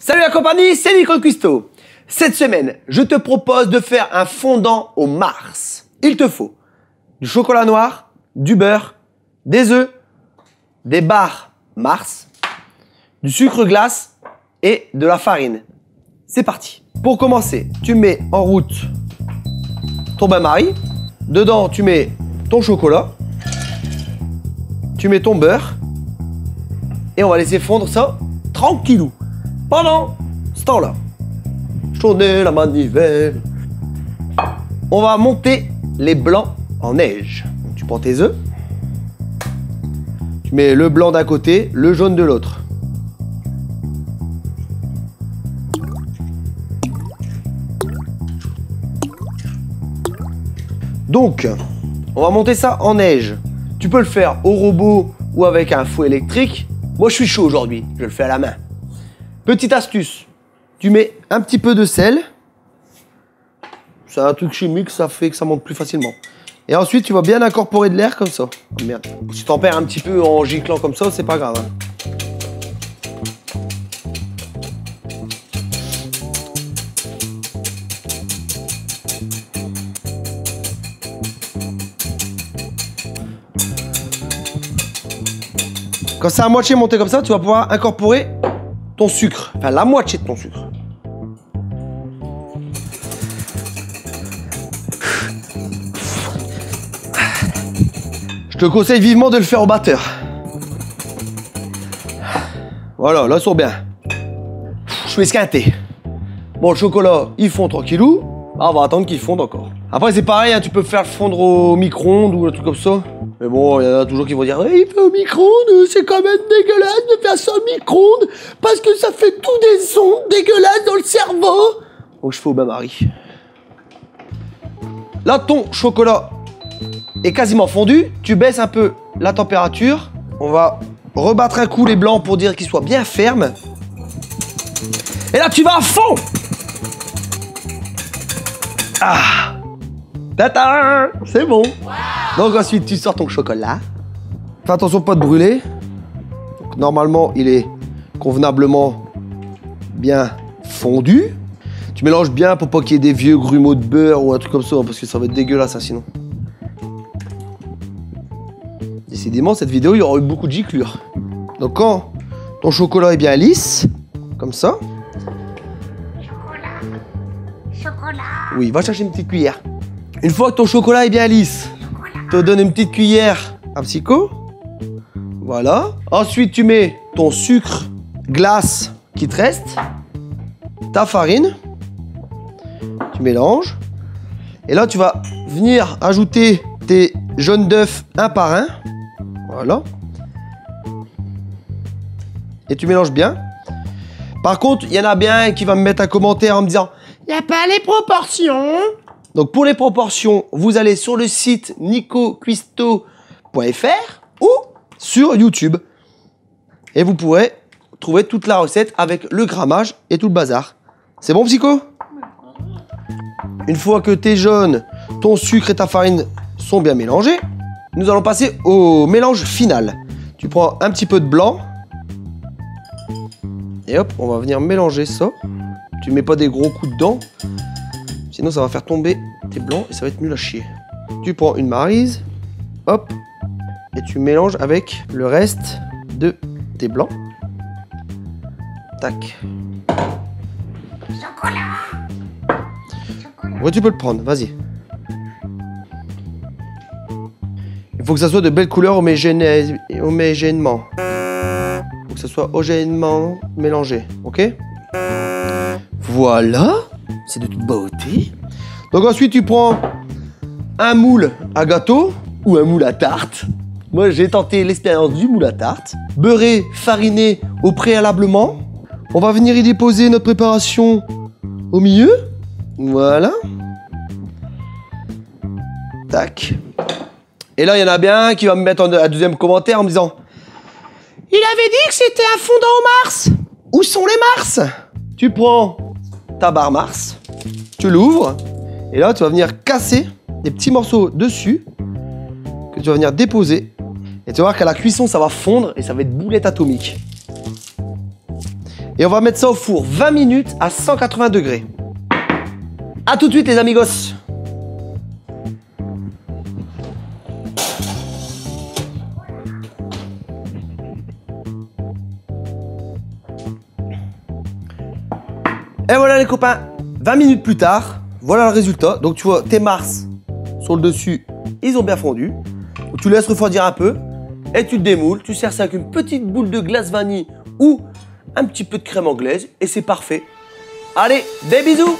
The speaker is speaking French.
Salut la compagnie, c'est Nico Cuisto. Cette semaine, je te propose de faire un fondant au Mars. Il te faut du chocolat noir, du beurre, des œufs, des barres Mars, du sucre glace et de la farine. C'est parti. Pour commencer, tu mets en route ton bain-marie. Dedans, tu mets ton chocolat. Tu mets ton beurre. Et on va laisser fondre ça tranquillou. Pendant ce temps-là, tourner la manivelle. On va monter les blancs en neige. Donc, tu prends tes œufs. Tu mets le blanc d'un côté, le jaune de l'autre. Donc, on va monter ça en neige. Tu peux le faire au robot ou avec un fouet électrique. Moi, je suis chaud aujourd'hui. Je le fais à la main. Petite astuce. Tu mets un petit peu de sel. C'est un truc chimique, ça fait que ça monte plus facilement. Et ensuite, tu vas bien incorporer de l'air comme ça. Oh, merde. Si t'en perds un petit peu en giclant comme ça, c'est pas grave. Hein. Quand c'est à moitié monté comme ça, tu vas pouvoir incorporer ton sucre. Enfin, la moitié de ton sucre. Je te conseille vivement de le faire au batteur. Voilà, là, ils sont bien. Je suis esquinté. Bon, le chocolat, il fond tranquillou. Ah, on va attendre qu'il fonde encore. Après, c'est pareil, hein, tu peux faire fondre au micro-ondes ou un truc comme ça. Mais bon, il y en a toujours qui vont dire il fait au micro-ondes, c'est quand même dégueulasse de faire ça au micro-ondes parce que ça fait tous des sons dégueulasses dans le cerveau. Donc je fais au bain-marie. Là, ton chocolat est quasiment fondu. Tu baisses un peu la température. On va rebattre un coup les blancs pour dire qu'ils soient bien fermes. Et là, tu vas à fond. Ah, tata, c'est bon. Donc ensuite, tu sors ton chocolat. Fais attention pas de brûler. Donc, normalement, il est convenablement bien fondu. Tu mélanges bien pour pas qu'il y ait des vieux grumeaux de beurre ou un truc comme ça, parce que ça va être dégueulasse, hein, sinon. Décidément, cette vidéo, il y aura eu beaucoup de giclures. Donc quand ton chocolat est bien lisse, comme ça. Chocolat. Oui, va chercher une petite cuillère. Une fois que ton chocolat est bien lisse, te donne une petite cuillère à Psycho. Voilà. Ensuite, tu mets ton sucre glace qui te reste, ta farine, tu mélanges. Et là, tu vas venir ajouter tes jaunes d'œufs un par un. Voilà. Et tu mélanges bien. Par contre, il y en a bien qui va me mettre un commentaire en me disant « Il n'y a pas les proportions !» Donc pour les proportions, vous allez sur le site nicocuisto.fr ou sur YouTube. Et vous pourrez trouver toute la recette avec le grammage et tout le bazar. C'est bon, Psycho? Une fois que tes jaunes, ton sucre et ta farine sont bien mélangés, nous allons passer au mélange final. Tu prends un petit peu de blanc. Et hop, on va venir mélanger ça. Tu mets pas des gros coups dedans. Sinon, ça va faire tomber tes blancs et ça va être nul à chier. Tu prends une maryse, hop, et tu mélanges avec le reste de tes blancs. Tac. Chocolat. Ouais, tu peux le prendre, vas-y. Il faut que ça soit de belles couleurs homogènement. Il faut que ça soit homogènement mélangé, ok? Voilà. C'est de toute beauté. Donc ensuite, tu prends un moule à gâteau ou un moule à tarte. Moi, j'ai tenté l'expérience du moule à tarte. Beurré, fariné au préalablement. On va venir y déposer notre préparation au milieu. Voilà. Tac. Et là, il y en a bien un qui va me mettre un deuxième commentaire en me disant « Il avait dit que c'était un fondant au Mars. Où sont les Mars ?» Tu prends ta barre Mars, tu l'ouvres, et là, tu vas venir casser des petits morceaux dessus que tu vas venir déposer. Et tu vas voir qu'à la cuisson, ça va fondre et ça va être boulette atomique. Et on va mettre ça au four 20 minutes à 180 degrés. A tout de suite les amigos. Et voilà les copains, 20 minutes plus tard, voilà le résultat. Donc tu vois, tes mars sur le dessus, ils ont bien fondu. Donc, tu laisses refroidir un peu et tu le démoules. Tu sers ça avec une petite boule de glace vanille ou un petit peu de crème anglaise et c'est parfait. Allez, des bisous!